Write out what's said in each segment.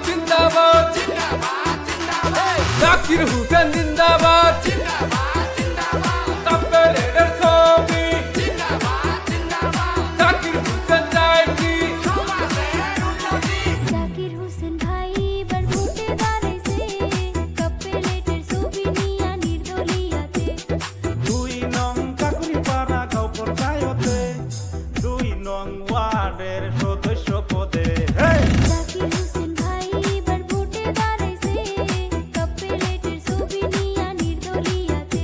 জিন্দাবাদ জাকির হোসেন জিন্দাবাদ কাপেলের ছবি জাকির হোসেন চাই কি জাকির হোসেন ভাই এবার ভোটে দাঁড়াইছে কাপেলেটের ছবি নিয়া নির্দলিয়াতে 2 নং কাকুরিপাড়া গাঁও পঞ্চায়েতে 2 নং ওয়ার্ডের সদস্য পদে জাকির হোসেন ভাই এবার ভোটে দাঁড়াইছে কাপেলেটের ছবি নিয়া নির্দলিয়াতে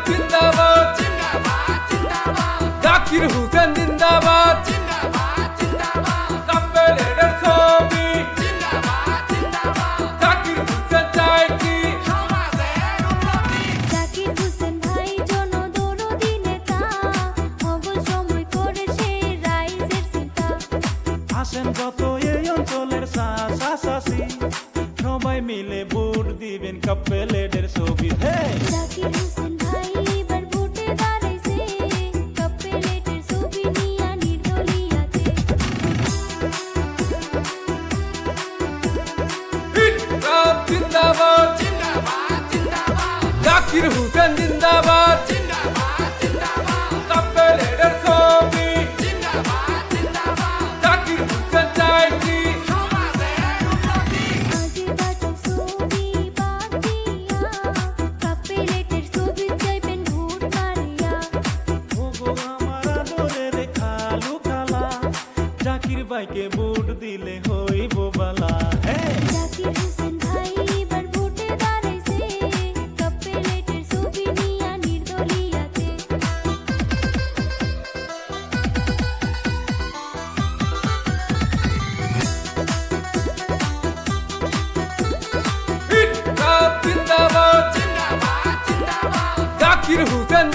জিন্দাবাদ জাকির হোসেন জিন্দাবাদ কাপেলের ছবি জাকির হোসেন চাই কি জাকির হোসেন ভাই জনদরদি নেতা অবল সময় করে সে রাইজের চিন্তা আসেন যত এই অঞ্চলের চাষি সবাই মিলে ভোট দিবেন কাপেলেটের ছবি জাকির হোসেন ভাই এবার ভোটে দাঁড়াইছে কাপেলেটের ছবি নিয়া নির্দলিয়াতে জিন্দাবাদ জাকির হোসেন জিন্দাবাদ কাপেলের ছবি জাকির হোসেন চাই কি আজে বাজে ছবি বাদ দিয়া কাপেলেটের ছবি চাইবেন ভোট মারিয়া ওগো আমার আদরের খালু খালা জাকির ভাইকে ভোট দিলে হইব বালা জাকির হোসেন ভাই এবার ভোটে দাঁড়াইছে কাপেলেটের ছবি নিয়া নির্দলিয়াতে জিন্দাবাদ জাকির হোসেন